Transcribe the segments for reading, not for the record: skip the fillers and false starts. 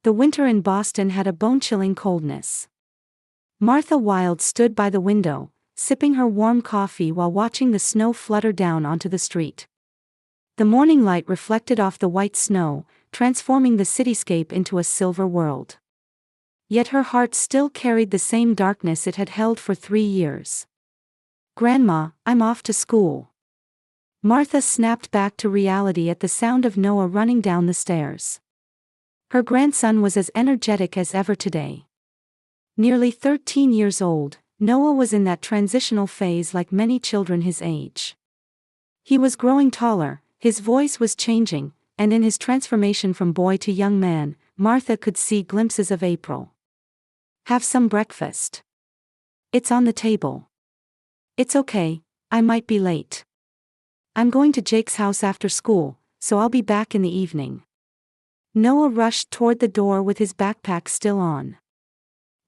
The winter in Boston had a bone-chilling coldness. Martha Wilde stood by the window, sipping her warm coffee while watching the snow flutter down onto the street. The morning light reflected off the white snow, transforming the cityscape into a silver world. Yet her heart still carried the same darkness it had held for 3 years. "Grandma, I'm off to school." Martha snapped back to reality at the sound of Noah running down the stairs. Her grandson was as energetic as ever today. Nearly 13 years old, Noah was in that transitional phase like many children his age. He was growing taller, his voice was changing, and in his transformation from boy to young man, Martha could see glimpses of April. "Have some breakfast. It's on the table." "It's okay, I might be late. I'm going to Jake's house after school, so I'll be back in the evening." Noah rushed toward the door with his backpack still on.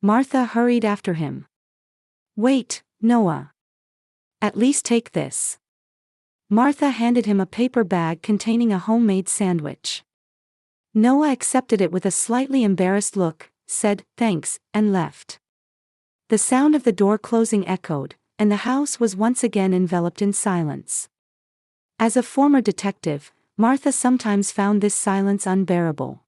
Martha hurried after him. "Wait, Noah. At least take this." Martha handed him a paper bag containing a homemade sandwich. Noah accepted it with a slightly embarrassed look, said, "Thanks," and left. The sound of the door closing echoed, and the house was once again enveloped in silence. As a former detective, Martha sometimes found this silence unbearable.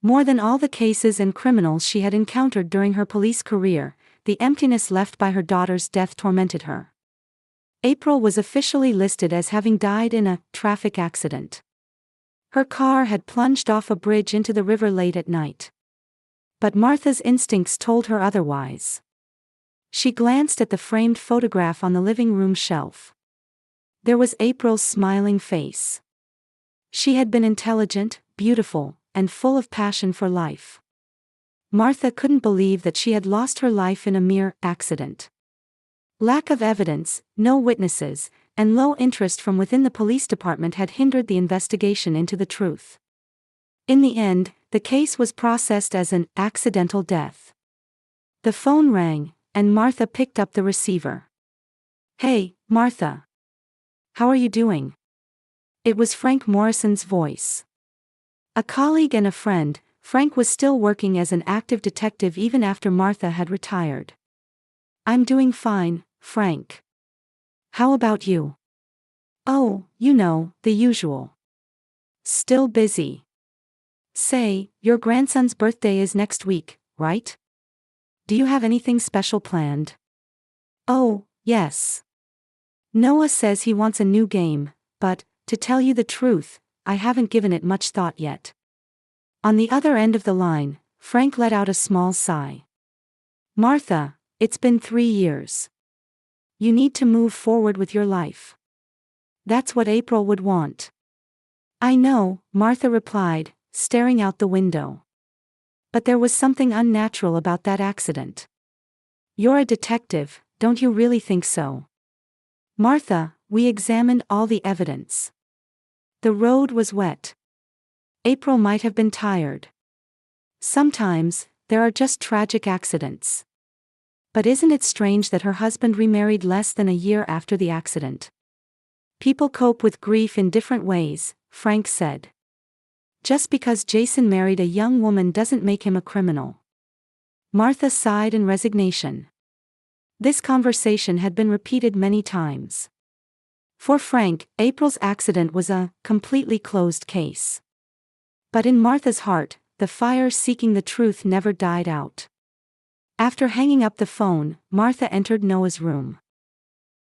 More than all the cases and criminals she had encountered during her police career, the emptiness left by her daughter's death tormented her. April was officially listed as having died in a traffic accident. Her car had plunged off a bridge into the river late at night. But Martha's instincts told her otherwise. She glanced at the framed photograph on the living room shelf. There was April's smiling face. She had been intelligent, beautiful, and full of passion for life. Martha couldn't believe that she had lost her life in a mere accident. Lack of evidence, no witnesses, and low interest from within the police department had hindered the investigation into the truth. In the end, the case was processed as an accidental death. The phone rang, and Martha picked up the receiver. "Hey, Martha. How are you doing?" It was Frank Morrison's voice. A colleague and a friend, Frank was still working as an active detective even after Martha had retired. "I'm doing fine, Frank. How about you?" "Oh, you know, the usual. Still busy. Say, your grandson's birthday is next week, right? Do you have anything special planned?" "Oh, yes. Noah says he wants a new game, but, to tell you the truth, I haven't given it much thought yet." On the other end of the line, Frank let out a small sigh. "Martha, it's been 3 years. You need to move forward with your life. That's what April would want." "I know," Martha replied, staring out the window. "But there was something unnatural about that accident." "You're a detective, don't you really think so?" "Martha, we examined all the evidence. The road was wet. April might have been tired. Sometimes, there are just tragic accidents. But isn't it strange that her husband remarried less than a year after the accident?" "People cope with grief in different ways," Frank said. "Just because Jason married a young woman doesn't make him a criminal." Martha sighed in resignation. This conversation had been repeated many times. For Frank, April's accident was a completely closed case. But in Martha's heart, the fire seeking the truth never died out. After hanging up the phone, Martha entered Noah's room.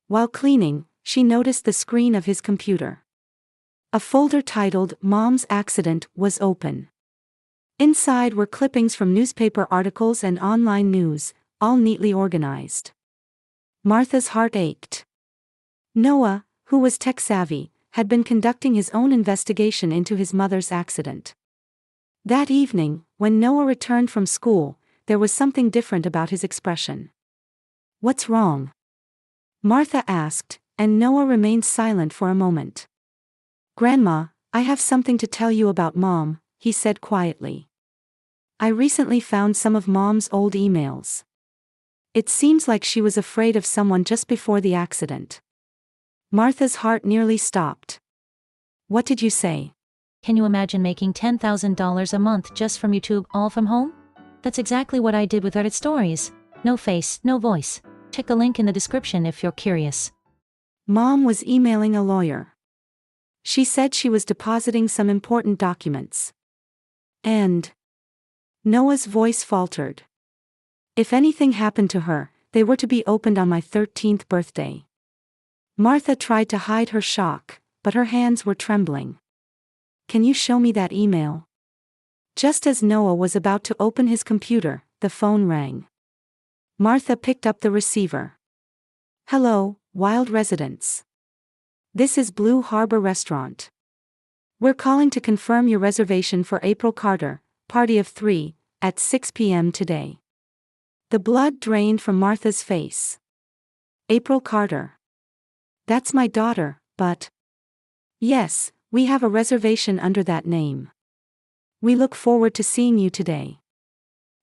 While cleaning, she noticed the screen of his computer. A folder titled "Mom's Accident" was open. Inside were clippings from newspaper articles and online news, all neatly organized. Martha's heart ached. Noah, who was tech-savvy, had been conducting his own investigation into his mother's accident. That evening, when Noah returned from school, there was something different about his expression. "What's wrong?" Martha asked, and Noah remained silent for a moment. "Grandma, I have something to tell you about Mom," he said quietly. "I recently found some of Mom's old emails. It seems like she was afraid of someone just before the accident." Martha's heart nearly stopped. "What did you say?" Can you imagine making $10,000 a month just from YouTube, all from home? That's exactly what I did with Reddit stories. No face, no voice. Check the link in the description if you're curious. Mom was emailing a lawyer. She said she was depositing some important documents. And Noah's voice faltered. If anything happened to her, they were to be opened on my 13th birthday. Martha tried to hide her shock, but her hands were trembling. Can you show me that email? Just as Noah was about to open his computer, the phone rang. Martha picked up the receiver. Hello, Wild Residents. This is Blue Harbor Restaurant. We're calling to confirm your reservation for April Carter, party of 3, at 6 p.m. today. The blood drained from Martha's face. April Carter. That's my daughter, but... Yes, we have a reservation under that name. We look forward to seeing you today.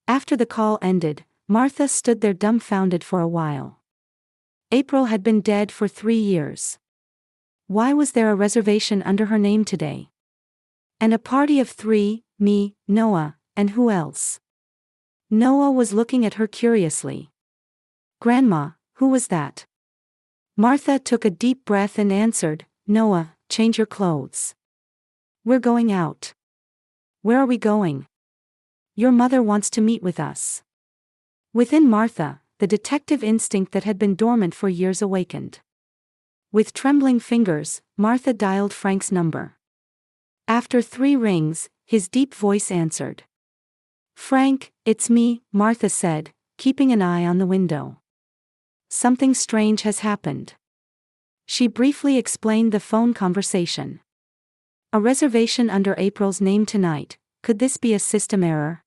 After the call ended, Martha stood there dumbfounded for a while. April had been dead for 3 years. Why was there a reservation under her name today? And a party of 3, me, Noah, and who else? Noah was looking at her curiously. Grandma, who was that? Martha took a deep breath and answered, Noah, change your clothes. We're going out. Where are we going? Your mother wants to meet with us. Within Martha, the detective instinct that had been dormant for years awakened. With trembling fingers, Martha dialed Frank's number. After 3 rings, his deep voice answered. Frank, it's me, Martha said, keeping an eye on the window. Something strange has happened. She briefly explained the phone conversation. A reservation under April's name tonight. Could this be a system error?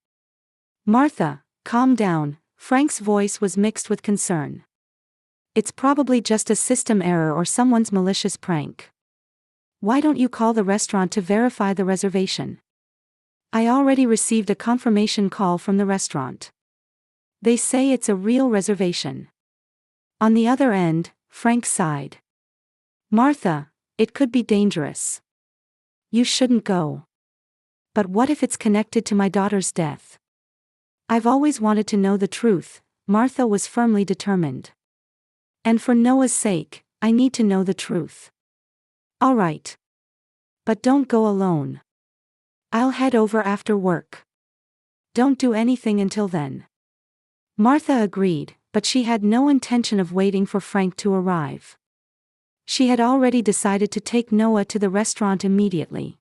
Martha, calm down, Frank's voice was mixed with concern. It's probably just a system error or someone's malicious prank. Why don't you call the restaurant to verify the reservation? I already received a confirmation call from the restaurant. They say it's a real reservation. On the other end, Frank sighed. Martha, it could be dangerous. You shouldn't go. But what if it's connected to my daughter's death? I've always wanted to know the truth, Martha was firmly determined. And for Noah's sake, I need to know the truth. All right. But don't go alone. I'll head over after work. Don't do anything until then. Martha agreed, but she had no intention of waiting for Frank to arrive. She had already decided to take Noah to the restaurant immediately.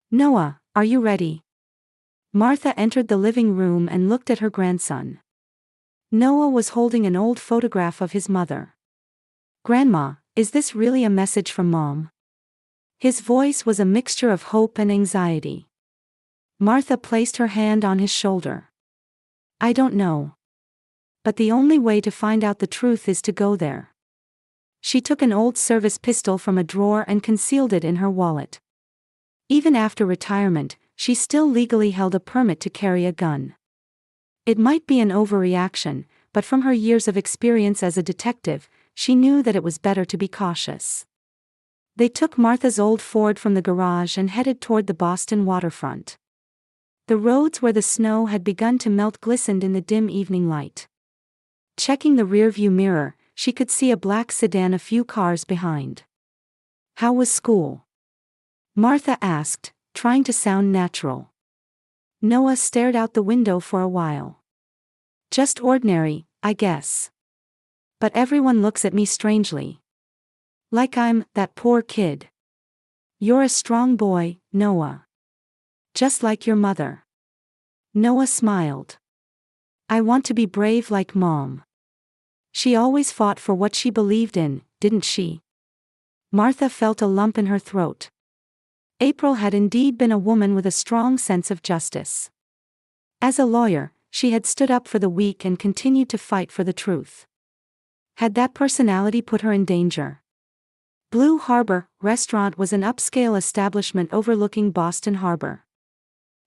Noah, are you ready? Martha entered the living room and looked at her grandson. Noah was holding an old photograph of his mother. Grandma, is this really a message from Mom? His voice was a mixture of hope and anxiety. Martha placed her hand on his shoulder. I don't know. But the only way to find out the truth is to go there. She took an old service pistol from a drawer and concealed it in her wallet. Even after retirement, she still legally held a permit to carry a gun. It might be an overreaction, but from her years of experience as a detective, she knew that it was better to be cautious. They took Martha's old Ford from the garage and headed toward the Boston waterfront. The roads where the snow had begun to melt glistened in the dim evening light. Checking the rearview mirror, she could see a black sedan a few cars behind. How was school? Martha asked, trying to sound natural. Noah stared out the window for a while. Just ordinary, I guess. But everyone looks at me strangely. Like I'm that poor kid. You're a strong boy, Noah. Just like your mother. Noah smiled. I want to be brave like Mom. She always fought for what she believed in, didn't she? Martha felt a lump in her throat. April had indeed been a woman with a strong sense of justice. As a lawyer, she had stood up for the weak and continued to fight for the truth. Had that personality put her in danger? Blue Harbor Restaurant was an upscale establishment overlooking Boston Harbor.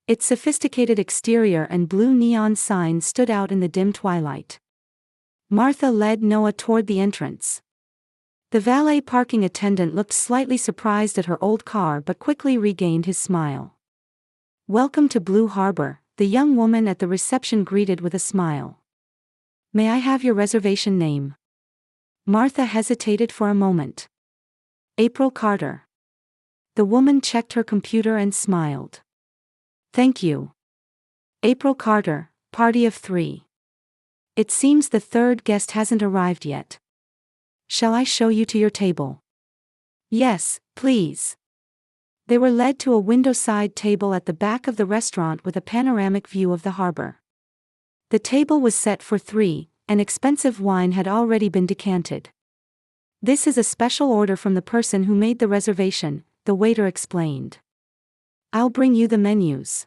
Its sophisticated exterior and blue neon sign stood out in the dim twilight. Martha led Noah toward the entrance. The valet parking attendant looked slightly surprised at her old car but quickly regained his smile. "Welcome to Blue Harbor," the young woman at the reception greeted with a smile. "May I have your reservation name?" Martha hesitated for a moment. "April Carter." The woman checked her computer and smiled. "Thank you. April Carter, party of 3. It seems the third guest hasn't arrived yet. Shall I show you to your table?" "Yes, please." They were led to a window-side table at the back of the restaurant with a panoramic view of the harbor. The table was set for 3, and expensive wine had already been decanted. "This is a special order from the person who made the reservation," the waiter explained. "I'll bring you the menus."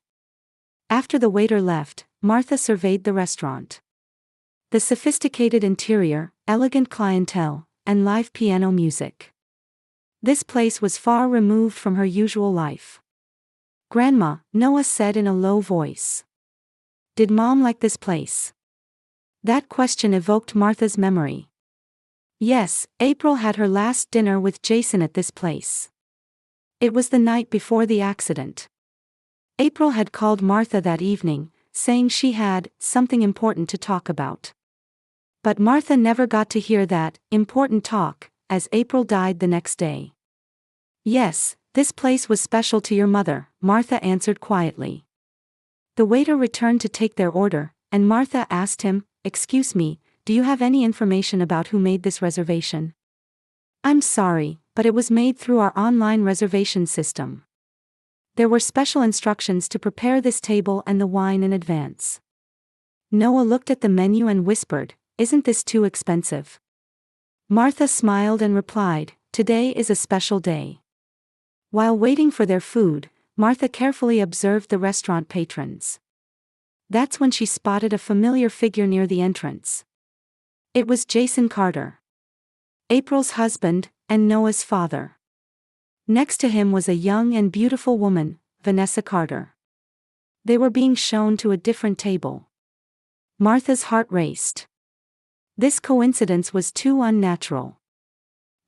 After the waiter left, Martha surveyed the restaurant. The sophisticated interior, elegant clientele, and live piano music. This place was far removed from her usual life. "Grandma," Noah said in a low voice. "Did Mom like this place?" That question evoked Martha's memory. Yes, April had her last dinner with Jason at this place. It was the night before the accident. April had called Martha that evening, saying she had something important to talk about. But Martha never got to hear that important talk, as April died the next day. "Yes, this place was special to your mother," Martha answered quietly. The waiter returned to take their order, and Martha asked him, "Excuse me, do you have any information about who made this reservation?" "I'm sorry, but it was made through our online reservation system. There were special instructions to prepare this table and the wine in advance." Noah looked at the menu and whispered, "Isn't this too expensive?" Martha smiled and replied, "Today is a special day." While waiting for their food, Martha carefully observed the restaurant patrons. That's when she spotted a familiar figure near the entrance. It was Jason Carter, April's husband, and Noah's father. Next to him was a young and beautiful woman, Vanessa Carter. They were being shown to a different table. Martha's heart raced. This coincidence was too unnatural.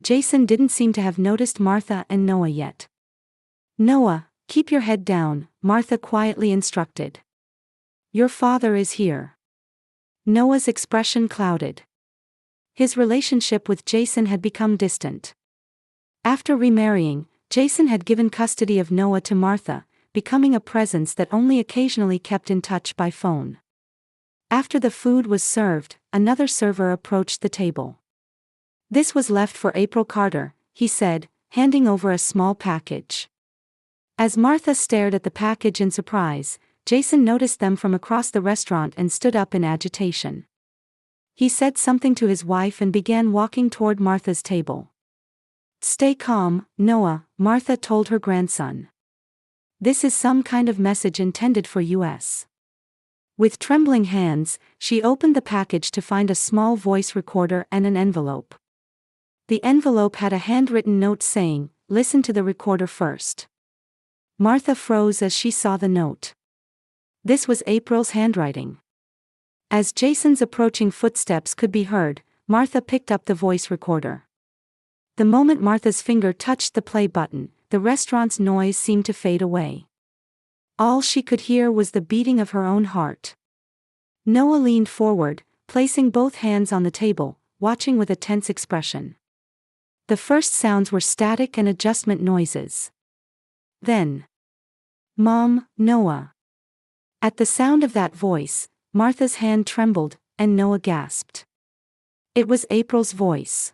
Jason didn't seem to have noticed Martha and Noah yet. "Noah, keep your head down," Martha quietly instructed. "Your father is here." Noah's expression clouded. His relationship with Jason had become distant. After remarrying, Jason had given custody of Noah to Martha, becoming a presence that only occasionally kept in touch by phone. After the food was served, another server approached the table. "This was left for April Carter," he said, handing over a small package. As Martha stared at the package in surprise, Jason noticed them from across the restaurant and stood up in agitation. He said something to his wife and began walking toward Martha's table. "Stay calm, Noah," Martha told her grandson. "This is some kind of message intended for us." With trembling hands, she opened the package to find a small voice recorder and an envelope. The envelope had a handwritten note saying, "Listen to the recorder first." Martha froze as she saw the note. This was April's handwriting. As Jason's approaching footsteps could be heard, Martha picked up the voice recorder. The moment Martha's finger touched the play button, the restaurant's noise seemed to fade away. All she could hear was the beating of her own heart. Noah leaned forward, placing both hands on the table, watching with a tense expression. The first sounds were static and adjustment noises. Then, "Mom, Noah." At the sound of that voice, Martha's hand trembled, and Noah gasped. It was April's voice.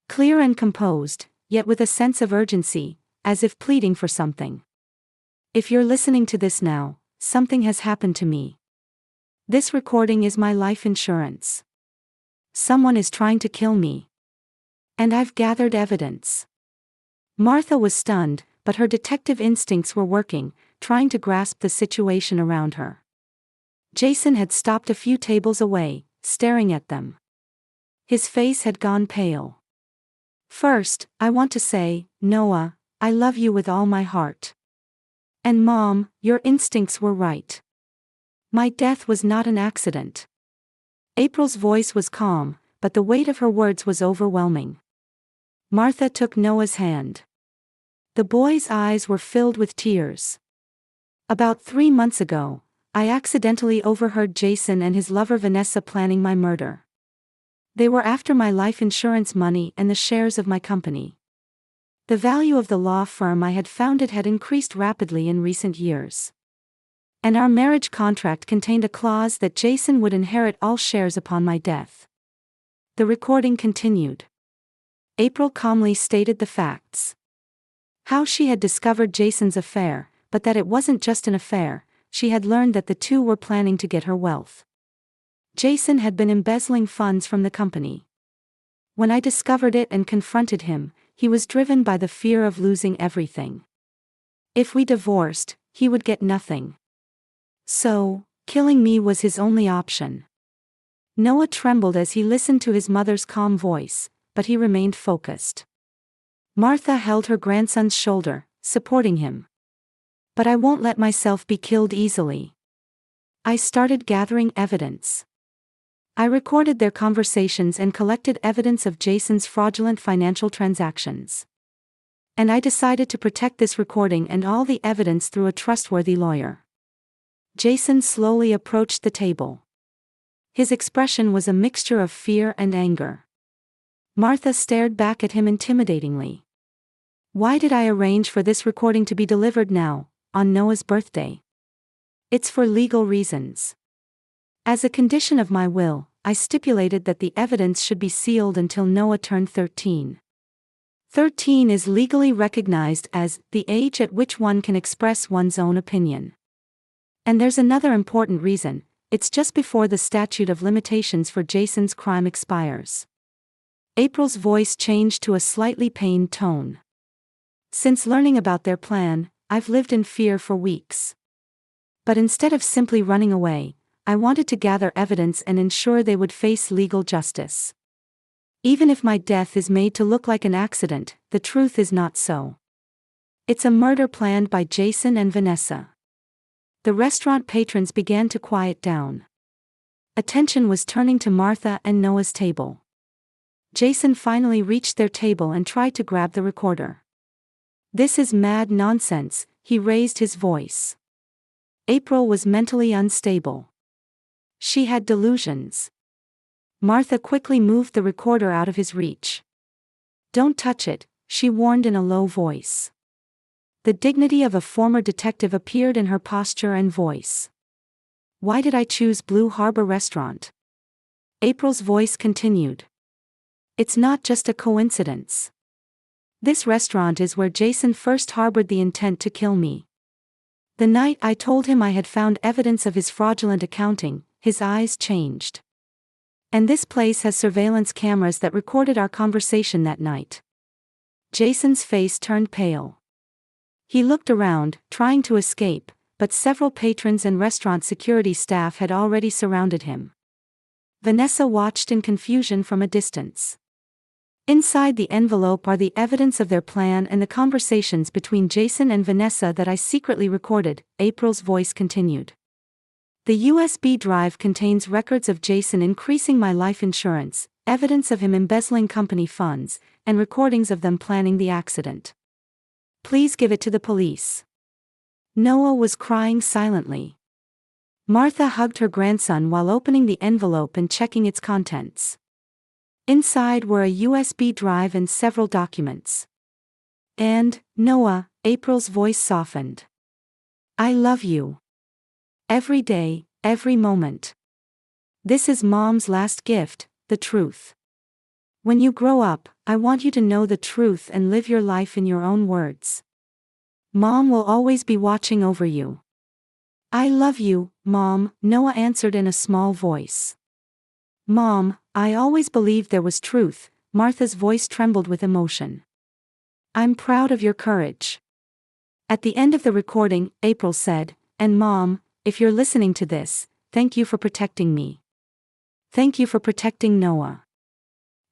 Clear and composed, yet with a sense of urgency, as if pleading for something. "If you're listening to this now, something has happened to me. This recording is my life insurance. Someone is trying to kill me. And I've gathered evidence." Martha was stunned, but her detective instincts were working, trying to grasp the situation around her. Jason had stopped a few tables away, staring at them. His face had gone pale. "First, I want to say, Noah, I love you with all my heart. And Mom, your instincts were right. My death was not an accident." April's voice was calm, but the weight of her words was overwhelming. Martha took Noah's hand. The boy's eyes were filled with tears. About 3 months ago, I accidentally overheard Jason and his lover Vanessa planning my murder. They were after my life insurance money and the shares of my company. The value of the law firm I had founded had increased rapidly in recent years. And our marriage contract contained a clause that Jason would inherit all shares upon my death. The recording continued. April calmly stated the facts. How she had discovered Jason's affair, but that it wasn't just an affair. She had learned that the two were planning to get her wealth. Jason had been embezzling funds from the company. When I discovered it and confronted him, he was driven by the fear of losing everything. If we divorced, he would get nothing. So, killing me was his only option. Noah trembled as he listened to his mother's calm voice, but he remained focused. Martha held her grandson's shoulder, supporting him. But I won't let myself be killed easily. I started gathering evidence. I recorded their conversations and collected evidence of Jason's fraudulent financial transactions. And I decided to protect this recording and all the evidence through a trustworthy lawyer. Jason slowly approached the table. His expression was a mixture of fear and anger. Martha stared back at him intimidatingly. Why did I arrange for this recording to be delivered now, on Noah's birthday? It's for legal reasons. As a condition of my will, I stipulated that the evidence should be sealed until Noah turned 13. 13 is legally recognized as the age at which one can express one's own opinion. And there's another important reason: it's just before the statute of limitations for Jason's crime expires. April's voice changed to a slightly pained tone. Since learning about their plan, I've lived in fear for weeks. But instead of simply running away, I wanted to gather evidence and ensure they would face legal justice. Even if my death is made to look like an accident, the truth is not so. It's a murder planned by Jason and Vanessa. The restaurant patrons began to quiet down. Attention was turning to Martha and Noah's table. Jason finally reached their table and tried to grab the recorder. "This is mad nonsense," he raised his voice. April was mentally unstable. She had delusions. Martha quickly moved the recorder out of his reach. "Don't touch it," she warned in a low voice. The dignity of a former detective appeared in her posture and voice. "Why did I choose Blue Harbor Restaurant?" April's voice continued. "It's not just a coincidence. This restaurant is where Jason first harbored the intent to kill me. The night I told him I had found evidence of his fraudulent accounting, his eyes changed. And this place has surveillance cameras that recorded our conversation that night." Jason's face turned pale. He looked around, trying to escape, but several patrons and restaurant security staff had already surrounded him. Vanessa watched in confusion from a distance. "Inside the envelope are the evidence of their plan and the conversations between Jason and Vanessa that I secretly recorded," April's voice continued. "The USB drive contains records of Jason increasing my life insurance, evidence of him embezzling company funds, and recordings of them planning the accident. Please give it to the police." Noah was crying silently. Martha hugged her grandson while opening the envelope and checking its contents. Inside were a USB drive and several documents. "And, Noah," April's voice softened. "I love you. Every day, every moment. This is Mom's last gift, the truth. When you grow up, I want you to know the truth and live your life in your own words. Mom will always be watching over you." "I love you, Mom," Noah answered in a small voice. "Mom, I always believed there was truth," Martha's voice trembled with emotion. "I'm proud of your courage." At the end of the recording, April said, "And Mom, if you're listening to this, thank you for protecting me. Thank you for protecting Noah.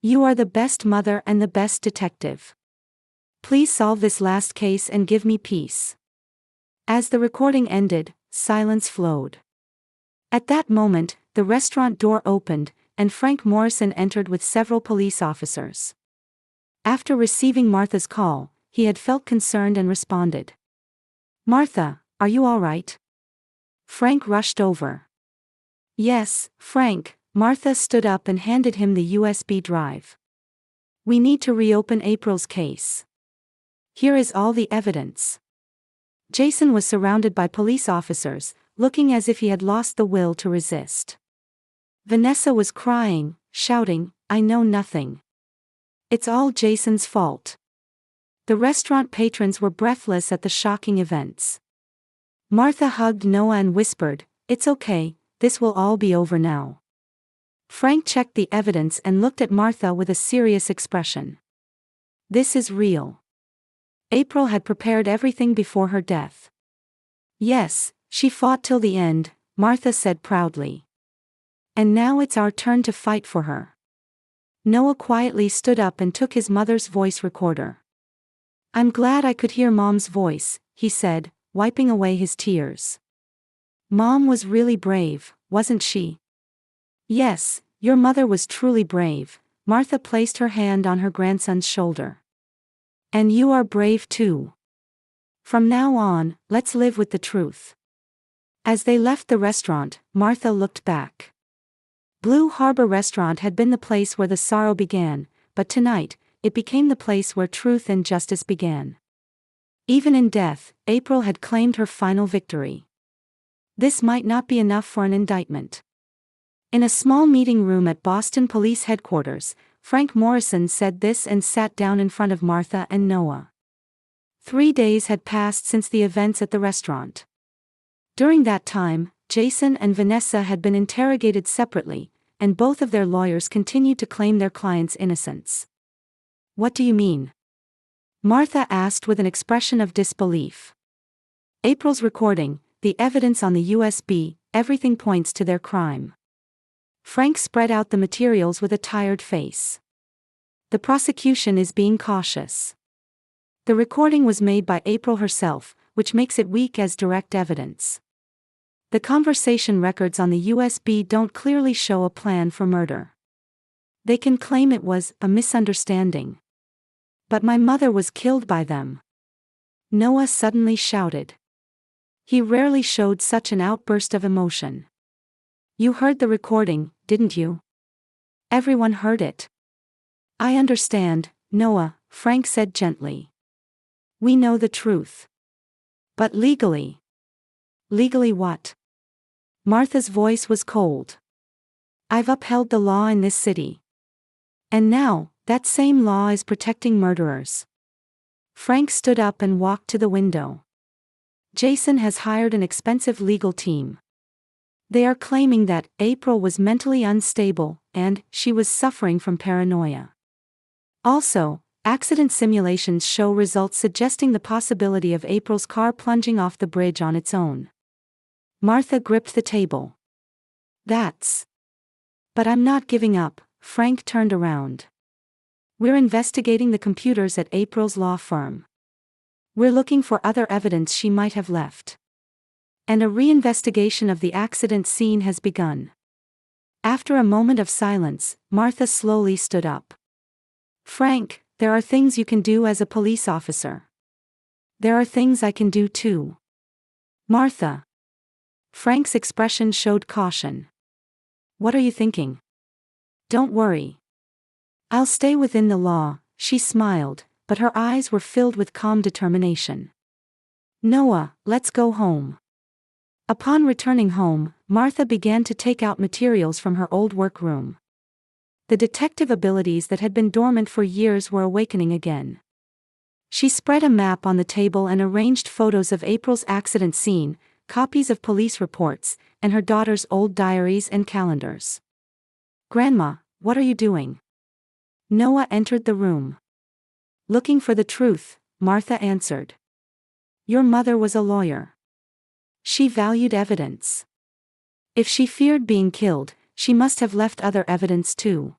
You are the best mother and the best detective. Please solve this last case and give me peace." As the recording ended, silence flowed. At that moment, the restaurant door opened, and Frank Morrison entered with several police officers. After receiving Martha's call, he had felt concerned and responded. "Martha, are you all right?" Frank rushed over. "Yes, Frank." Martha stood up and handed him the USB drive. "We need to reopen April's case. Here is all the evidence." Jason was surrounded by police officers, looking as if he had lost the will to resist. Vanessa was crying, shouting, "I know nothing. It's all Jason's fault." The restaurant patrons were breathless at the shocking events. Martha hugged Noah and whispered, "It's okay, this will all be over now." Frank checked the evidence and looked at Martha with a serious expression. "This is real. April had prepared everything before her death." "Yes, she fought till the end," Martha said proudly. "And now it's our turn to fight for her." Noah quietly stood up and took his mother's voice recorder. "I'm glad I could hear Mom's voice," he said, wiping away his tears. "Mom was really brave, wasn't she?" "Yes, your mother was truly brave." Martha placed her hand on her grandson's shoulder. "And you are brave too. From now on, let's live with the truth." As they left the restaurant, Martha looked back. Blue Harbor Restaurant had been the place where the sorrow began, but tonight, it became the place where truth and justice began. Even in death, April had claimed her final victory. This might not be enough for an indictment. In a small meeting room at Boston Police Headquarters, Frank Morrison said this and sat down in front of Martha and Noah. 3 days had passed since the events at the restaurant. During that time, Jason and Vanessa had been interrogated separately, and both of their lawyers continued to claim their client's innocence. "What do you mean?" Martha asked with an expression of disbelief. "April's recording, the evidence on the USB, everything points to their crime." Frank spread out the materials with a tired face. "The prosecution is being cautious. The recording was made by April herself, which makes it weak as direct evidence. The conversation records on the USB don't clearly show a plan for murder. They can claim it was a misunderstanding. But my mother was killed by them." Noah suddenly shouted. He rarely showed such an outburst of emotion. "You heard the recording, didn't you?" "Everyone heard it." "I understand, Noah," Frank said gently. "We know the truth. But legally." "Legally what?" Martha's voice was cold. "I've upheld the law in this city. And now, that same law is protecting murderers." Frank stood up and walked to the window. "Jason has hired an expensive legal team. They are claiming that April was mentally unstable, and she was suffering from paranoia. Also, accident simulations show results suggesting the possibility of April's car plunging off the bridge on its own." Martha gripped the table. "That's... But I'm not giving up." Frank turned around. "We're investigating the computers at April's law firm. We're looking for other evidence she might have left. And a reinvestigation of the accident scene has begun." After a moment of silence, Martha slowly stood up. "Frank, there are things you can do as a police officer. There are things I can do too." "Martha." Frank's expression showed caution. "What are you thinking?" "Don't worry. I'll stay within the law," she smiled, but her eyes were filled with calm determination. "Noah, let's go home." Upon returning home, Martha began to take out materials from her old workroom. The detective abilities that had been dormant for years were awakening again. She spread a map on the table and arranged photos of April's accident scene, copies of police reports, and her daughter's old diaries and calendars. "Grandma, what are you doing?" Noah entered the room. "Looking for the truth," Martha answered. "Your mother was a lawyer. She valued evidence. If she feared being killed, she must have left other evidence too."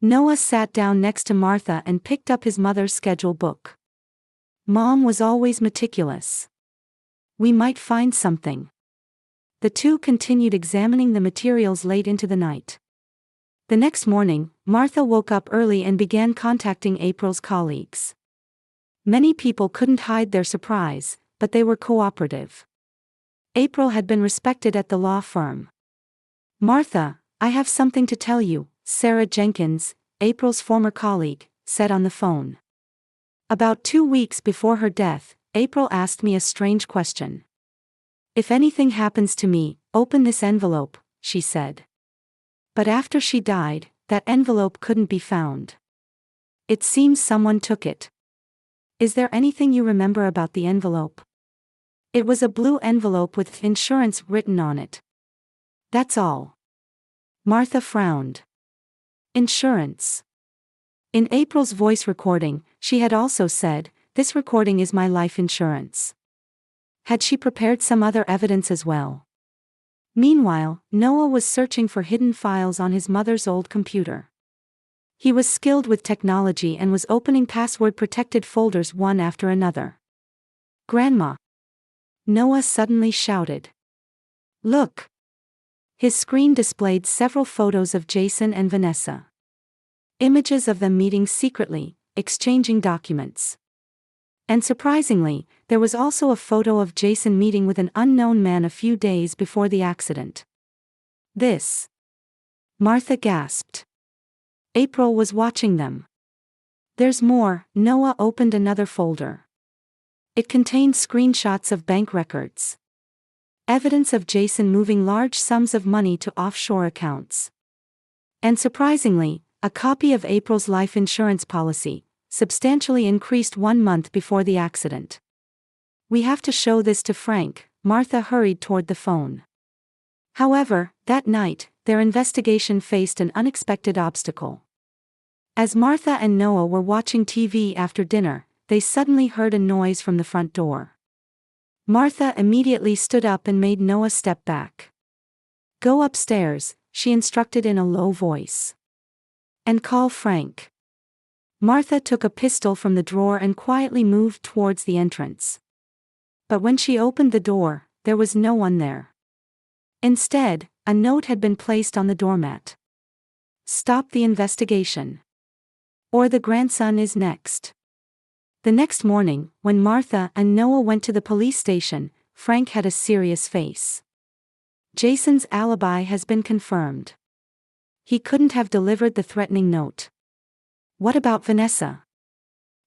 Noah sat down next to Martha and picked up his mother's schedule book. "Mom was always meticulous. We might find something." The two continued examining the materials late into the night. The next morning, Martha woke up early and began contacting April's colleagues. Many people couldn't hide their surprise, but they were cooperative. April had been respected at the law firm. "Martha, I have something to tell you," Sarah Jenkins, April's former colleague, said on the phone. "About 2 weeks before her death, April asked me a strange question. 'If anything happens to me, open this envelope,' she said. But after she died, that envelope couldn't be found. It seems someone took it. Is there anything you remember about the envelope?" "It was a blue envelope with insurance written on it. That's all." Martha frowned. Insurance. In April's voice recording, she had also said, "This recording is my life insurance." Had she prepared some other evidence as well? Meanwhile, Noah was searching for hidden files on his mother's old computer. He was skilled with technology and was opening password-protected folders one after another. "Grandma!" Noah suddenly shouted. "Look!" His screen displayed several photos of Jason and Vanessa. Images of them meeting secretly, exchanging documents. And surprisingly, there was also a photo of Jason meeting with an unknown man a few days before the accident. "This." Martha gasped. April was watching them. "There's more." Noah opened another folder. It contained screenshots of bank records. Evidence of Jason moving large sums of money to offshore accounts. And surprisingly, a copy of April's life insurance policy, substantially increased 1 month before the accident. "We have to show this to Frank." Martha hurried toward the phone. However, that night, their investigation faced an unexpected obstacle. As Martha and Noah were watching TV after dinner, they suddenly heard a noise from the front door. Martha immediately stood up and made Noah step back. "Go upstairs," she instructed in a low voice. "And call Frank." Martha took a pistol from the drawer and quietly moved towards the entrance. But when she opened the door, there was no one there. Instead, a note had been placed on the doormat. "Stop the investigation. Or the grandson is next." The next morning, when Martha and Noah went to the police station, Frank had a serious face. "Jason's alibi has been confirmed. He couldn't have delivered the threatening note." "What about Vanessa?"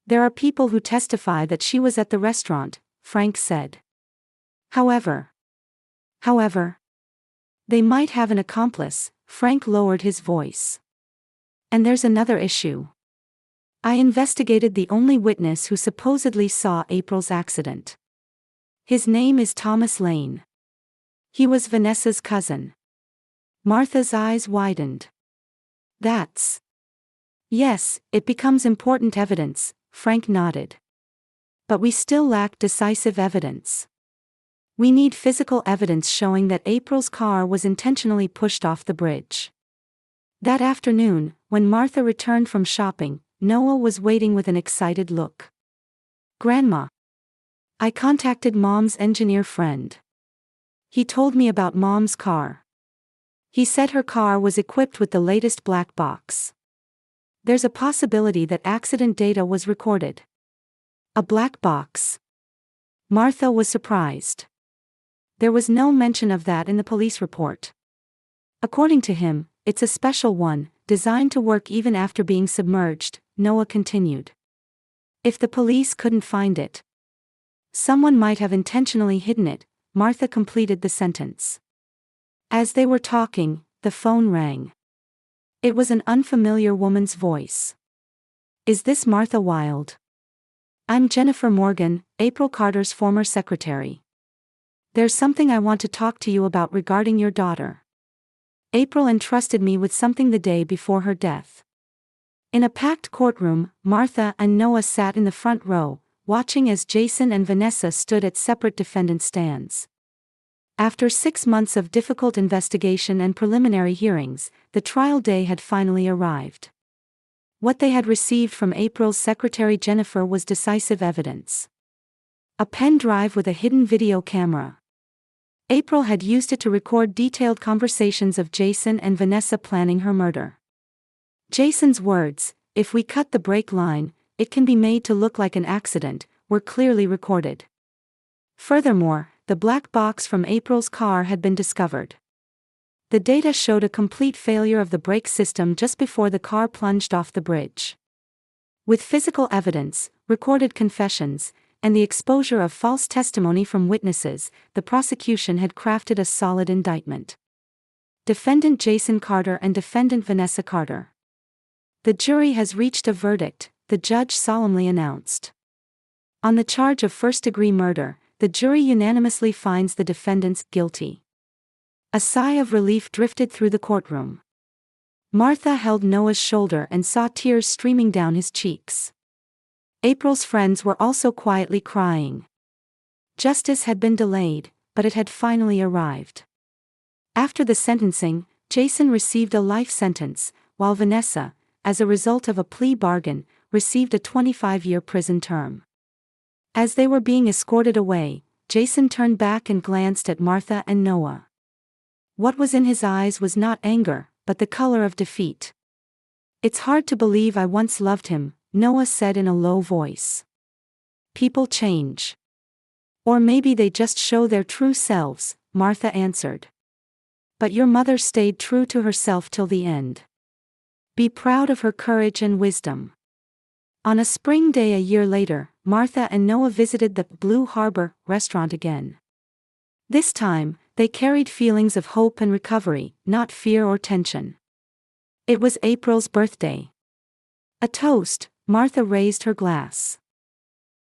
"There are people who testify that she was at the restaurant," Frank said. However, they might have an accomplice." Frank lowered his voice. "And there's another issue. I investigated the only witness who supposedly saw April's accident. His name is Thomas Lane. He was Vanessa's cousin." Martha's eyes widened. "That's..." "Yes, it becomes important evidence," Frank nodded. "But we still lack decisive evidence. We need physical evidence showing that April's car was intentionally pushed off the bridge." That afternoon, when Martha returned from shopping, Noah was waiting with an excited look. "Grandma. I contacted Mom's engineer friend. He told me about Mom's car. He said her car was equipped with the latest black box. There's a possibility that accident data was recorded." "A black box?" Martha was surprised. There was no mention of that in the police report. "According to him, it's a special one, designed to work even after being submerged," Noah continued. "If the police couldn't find it, someone might have intentionally hidden it," Martha completed the sentence. As they were talking, the phone rang. It was an unfamiliar woman's voice. "Is this Martha Wilde?" "I'm Jennifer Morgan, April Carter's former secretary. There's something I want to talk to you about regarding your daughter. April entrusted me with something the day before her death." In a packed courtroom, Martha and Noah sat in the front row, watching as Jason and Vanessa stood at separate defendant stands. After 6 months of difficult investigation and preliminary hearings, the trial day had finally arrived. What they had received from April's secretary Jennifer was decisive evidence. A pen drive with a hidden video camera. April had used it to record detailed conversations of Jason and Vanessa planning her murder. Jason's words, "If we cut the brake line, it can be made to look like an accident," were clearly recorded. Furthermore, the black box from April's car had been discovered. The data showed a complete failure of the brake system just before the car plunged off the bridge. With physical evidence, recorded confessions, and the exposure of false testimony from witnesses, the prosecution had crafted a solid indictment. Defendant Jason Carter and Defendant Vanessa Carter. The jury has reached a verdict, the judge solemnly announced. On the charge of first-degree murder, the jury unanimously finds the defendants guilty. A sigh of relief drifted through the courtroom. Martha held Noah's shoulder and saw tears streaming down his cheeks. April's friends were also quietly crying. Justice had been delayed, but it had finally arrived. After the sentencing, Jason received a life sentence, while Vanessa, as a result of a plea bargain, received a 25-year prison term. As they were being escorted away, Jason turned back and glanced at Martha and Noah. What was in his eyes was not anger, but the color of defeat. "It's hard to believe I once loved him," Noah said in a low voice. "People change. Or maybe they just show their true selves," Martha answered. "But your mother stayed true to herself till the end. Be proud of her courage and wisdom." On a spring day a year later, Martha and Noah visited the Blue Harbor restaurant again. This time, they carried feelings of hope and recovery, not fear or tension. It was April's birthday. A toast, Martha raised her glass.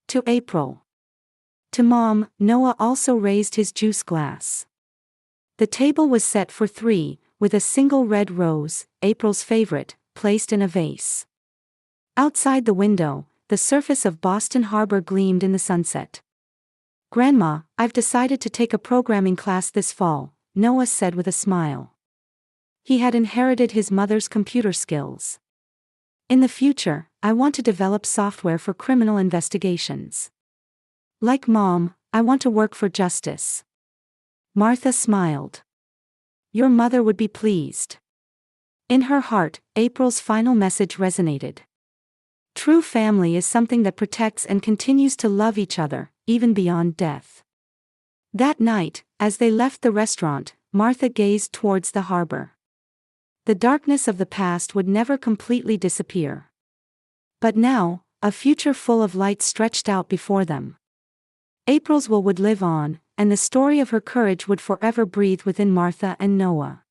To April. To Mom, Noah also raised his juice glass. The table was set for three, with a single red rose, April's favorite, placed in a vase. Outside the window, the surface of Boston Harbor gleamed in the sunset. "Grandma, I've decided to take a programming class this fall," Noah said with a smile. He had inherited his mother's computer skills. "In the future, I want to develop software for criminal investigations. Like Mom, I want to work for justice." Martha smiled. "Your mother would be pleased." In her heart, April's final message resonated. True family is something that protects and continues to love each other, even beyond death. That night, as they left the restaurant, Martha gazed towards the harbor. The darkness of the past would never completely disappear. But now, a future full of light stretched out before them. April's will would live on, and the story of her courage would forever breathe within Martha and Noah.